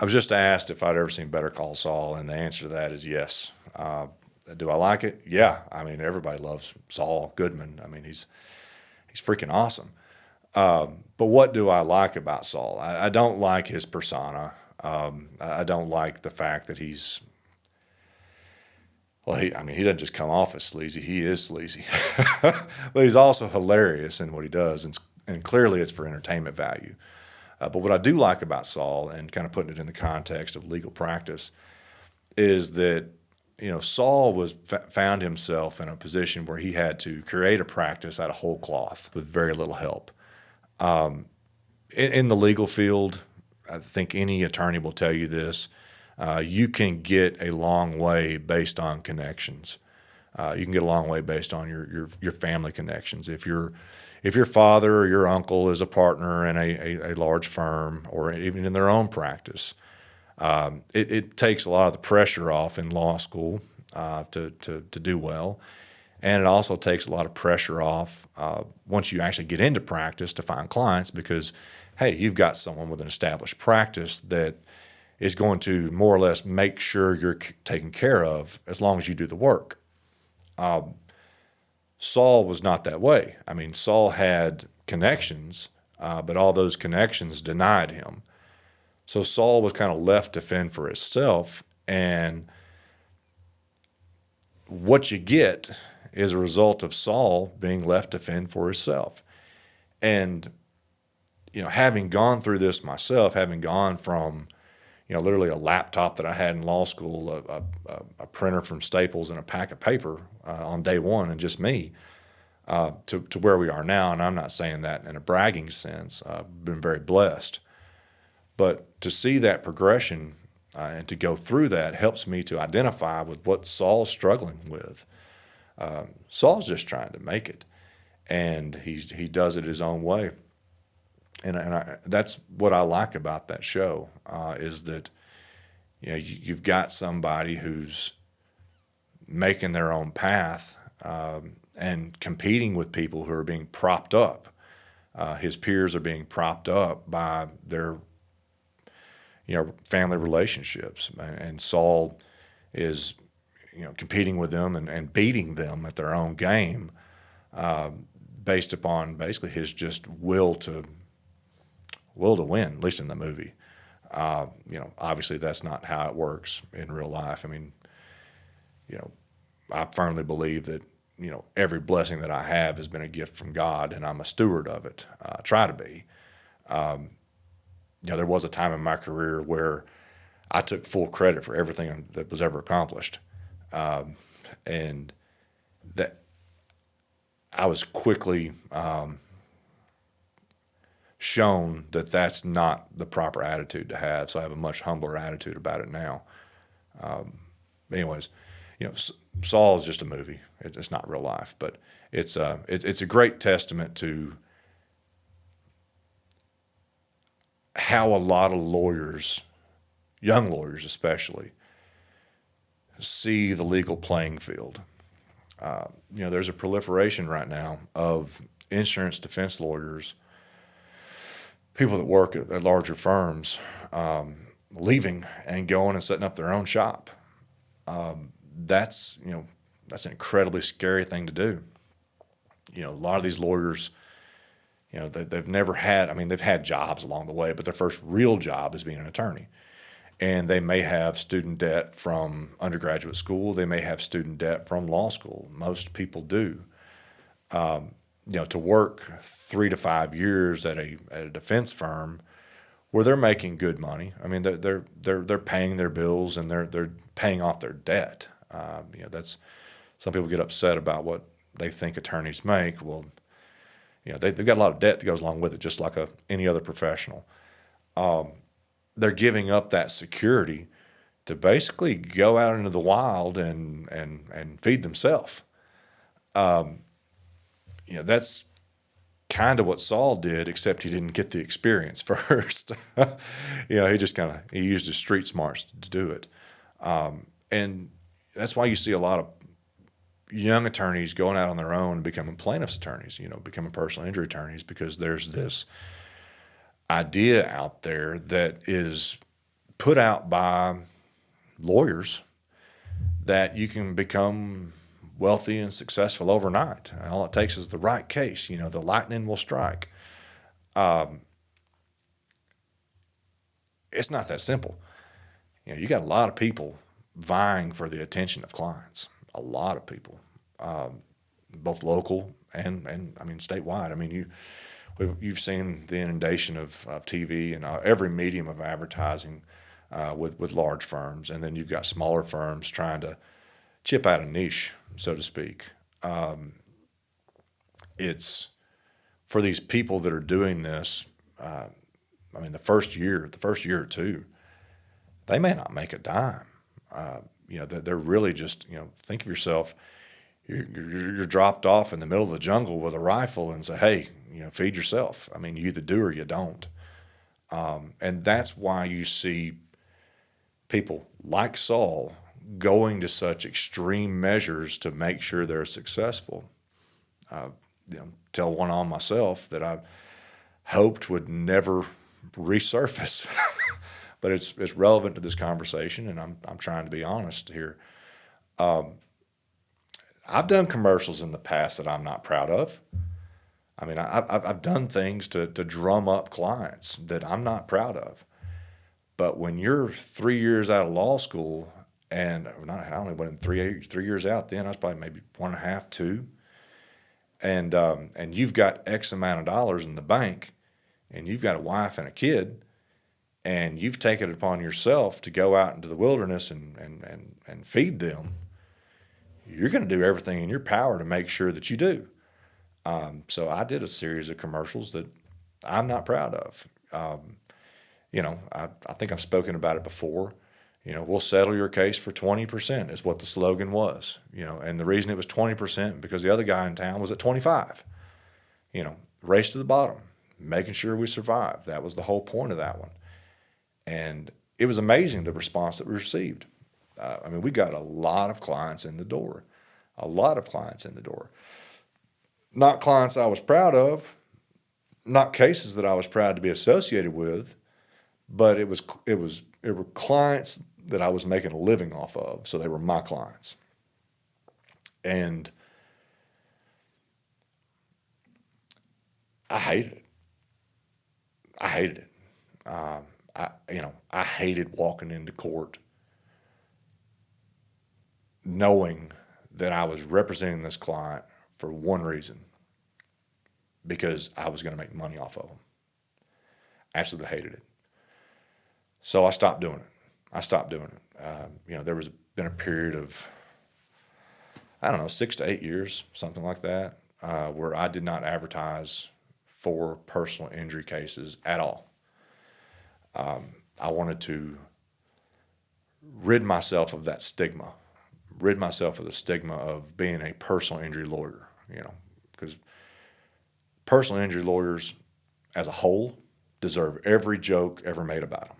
I was just asked if I'd ever seen Better Call Saul, and the answer to that is yes. Do I like it? Yeah. I mean, everybody loves Saul Goodman. I mean, he's freaking awesome. But what do I like about Saul? I don't like his persona. I don't like the fact that well, I mean, he doesn't just come off as sleazy. He is sleazy, but he's also hilarious in what he does, and clearly it's for entertainment value. But what I do like about Saul, and kind of putting it in the context of legal practice, is that Saul found himself in a position where he had to create a practice out of whole cloth with very little help. In the legal field, I think any attorney will tell you this. You can get a long way based on connections. You can get a long way based on your family connections. If your father or your uncle is a partner in a large firm, or even in their own practice, it takes a lot of the pressure off in law school to do well. And it also takes a lot of pressure off once you actually get into practice to find clients, because, hey, you've got someone with an established practice that is going to more or less make sure you're taken care of as long as you do the work. Saul was not that way. I mean, Saul had connections, but all those connections denied him. So Saul was kind of left to fend for himself, and what you get is a result of Saul being left to fend for himself. And, having gone through this myself, having gone from, literally a laptop that I had in law school, a printer from Staples, and a pack of paper on day one, and just me, to where we are now. And I'm not saying that in a bragging sense. I've been very blessed. But to see that progression and to go through that helps me to identify with what Saul's struggling with. Saul's just trying to make it, and he does it his own way. And that's what I like about that show, is that you've got somebody who's making their own path and competing with people who are being propped up. His peers are being propped up by their family relationships, and Saul is competing with them and beating them at their own game, based upon basically his just will to win, at least in the movie. Obviously that's not how it works in real life. I mean, I firmly believe that every blessing that I have has been a gift from God, and I'm a steward of it. I try to be. There was a time in my career where I took full credit for everything that was ever accomplished. And that I was quickly shown that that's not the proper attitude to have. So I have a much humbler attitude about it now. Anyways, Saul is just a movie. It's not real life, but it's a great testament to how a lot of lawyers, young lawyers especially, see the legal playing field. There's a proliferation right now of insurance defense lawyers, people that work at larger firms, leaving and going and setting up their own shop. That's an incredibly scary thing to do. A lot of these lawyers, they've never had, they've had jobs along the way, but their first real job is being an attorney. And they may have student debt from undergraduate school. They may have student debt from law school. Most people do. To work 3 to 5 years at a defense firm where they're making good money. They're paying their bills, and they're paying off their debt. That's, some people get upset about what they think attorneys make. Well, they've got a lot of debt that goes along with it, just like any other professional. They're giving up that security to basically go out into the wild and feed themselves. That's kind of what Saul did, except he didn't get the experience first. He used his street smarts to do it. And that's why you see a lot of young attorneys going out on their own and becoming plaintiff's attorneys, becoming personal injury attorneys, because there's this idea out there that is put out by lawyers that you can become wealthy and successful overnight. And all it takes is the right case. The lightning will strike. It's not that simple. You got a lot of people vying for the attention of clients. A lot of people, both local and I mean statewide. I mean you've seen the inundation of TV and every medium of advertising with large firms, and then you've got smaller firms trying to chip out a niche, so to speak. It's for these people that are doing this. I mean, the first year or two, they may not make a dime. They're really just, think of yourself, you're dropped off in the middle of the jungle with a rifle and say, hey, feed yourself. I mean, you either do or you don't. And that's why you see people like Saul going to such extreme measures to make sure they're successful. Tell one on myself that I hoped would never resurface, but it's relevant to this conversation, and I'm trying to be honest here. I've done commercials in the past that I'm not proud of. I mean, I've done things to drum up clients that I'm not proud of. But when you're 3 years out of law school, and I only went in 3 years out then, I was probably maybe 1.5, 2, and you've got X amount of dollars in the bank, and you've got a wife and a kid, and you've taken it upon yourself to go out into the wilderness and feed them, you're going to do everything in your power to make sure that you do. So I did a series of commercials that I'm not proud of. I think I've spoken about it before. We'll settle your case for 20% is what the slogan was. And the reason it was 20% because the other guy in town was at 25. Race to the bottom, making sure we survive. That was the whole point of that one. And it was amazing the response that we received. We got a lot of clients in the door, Not clients I was proud of, not cases that I was proud to be associated with, but it were clients that I was making a living off of, so they were my clients. And I hated it. I hated walking into court knowing that I was representing this client for one reason, because I was going to make money off of them. Absolutely hated it. So I stopped doing it. There was been a period of, 6 to 8 years, something like that, where I did not advertise for personal injury cases at all. I wanted to rid myself of that stigma, rid myself of the stigma of being a personal injury lawyer, because personal injury lawyers as a whole deserve every joke ever made about them.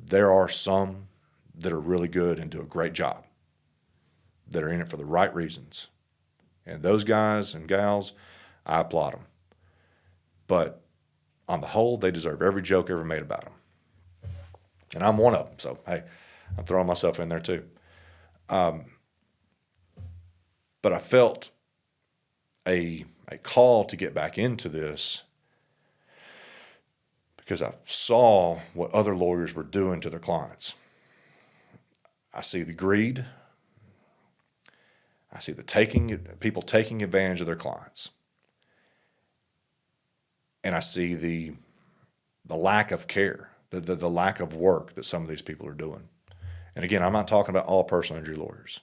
There are some that are really good and do a great job, that are in it for the right reasons. And those guys and gals, I applaud them. But on the whole, they deserve every joke ever made about them. And I'm one of them, so hey, I'm throwing myself in there too. But I felt a call to get back into this because I saw what other lawyers were doing to their clients. I see the greed. I see the people taking advantage of their clients. And I see the lack of care, the lack of work that some of these people are doing. And again, I'm not talking about all personal injury lawyers.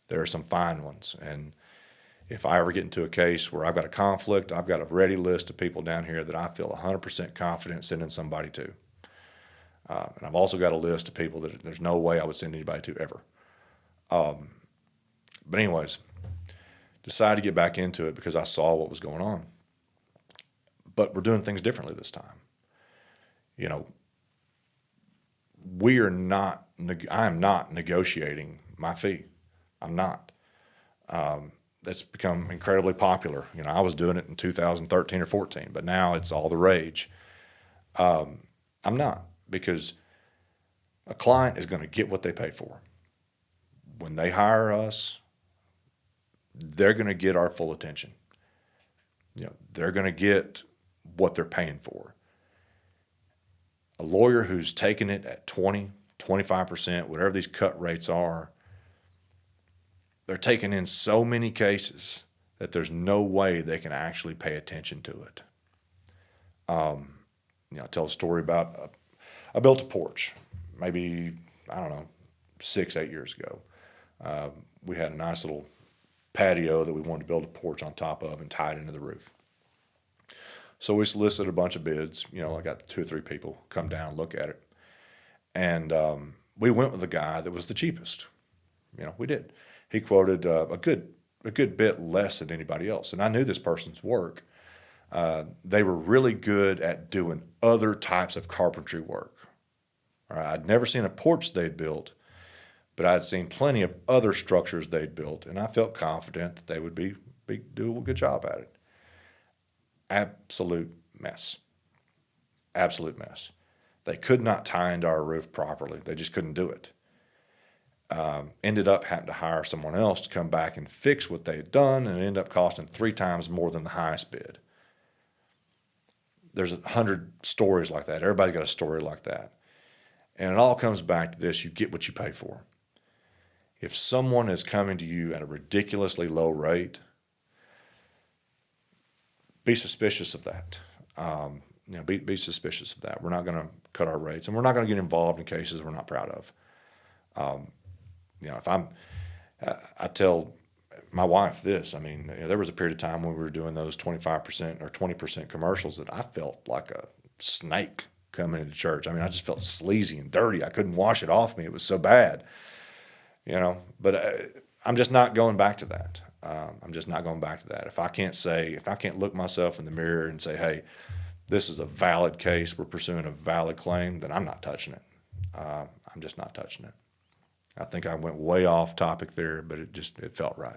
There are some fine ones. And if I ever get into a case where I've got a conflict, I've got a ready list of people down here that I feel 100% confident sending somebody to. And I've also got a list of people that there's no way I would send anybody to ever. But anyways, decided to get back into it because I saw what was going on. But we're doing things differently this time. I am not negotiating my fee. I'm not. That's become incredibly popular. I was doing it in 2013 or 14, but now it's all the rage. I'm not, because A client is going to get what they pay for. When they hire us, they're going to get our full attention. They're going to get what they're paying for. A lawyer who's taking it at 20, 25%, whatever these cut rates are, they're taking in so many cases that there's no way they can actually pay attention to it. I tell a story about I built a porch, maybe, I don't know, 6-8 years ago. We had a nice little patio that we wanted to build a porch on top of and tie it into the roof. So we solicited a bunch of bids. I got 2 or 3 people come down, look at it. And we went with the guy that was the cheapest. We did. He quoted a good bit less than anybody else. And I knew this person's work. They were really good at doing other types of carpentry work. All right, I'd never seen a porch they'd built, but I'd seen plenty of other structures they'd built, and I felt confident that they would do a good job at it. Absolute mess. Absolute mess. They could not tie into our roof properly. They just couldn't do it. Ended up having to hire someone else to come back and fix what they had done, and it ended up costing 3 times more than the highest bid. There's 100 stories like that. Everybody's got a story like that. And it all comes back to this: you get what you pay for. If someone is coming to you at a ridiculously low rate, be suspicious of that. Be suspicious of that. We're not going to cut our rates, and we're not going to get involved in cases we're not proud of. I tell my wife this. There was a period of time when we were doing those 25% or 20% commercials that I felt like a snake coming into church. I just felt sleazy and dirty. I couldn't wash it off me. It was so bad, but I'm just not going back to that. I'm just not going back to that. If I can't look myself in the mirror and say, hey, this is a valid case, we're pursuing a valid claim, then I'm not touching it. I'm just not touching it. I think I went way off topic there, but it felt right.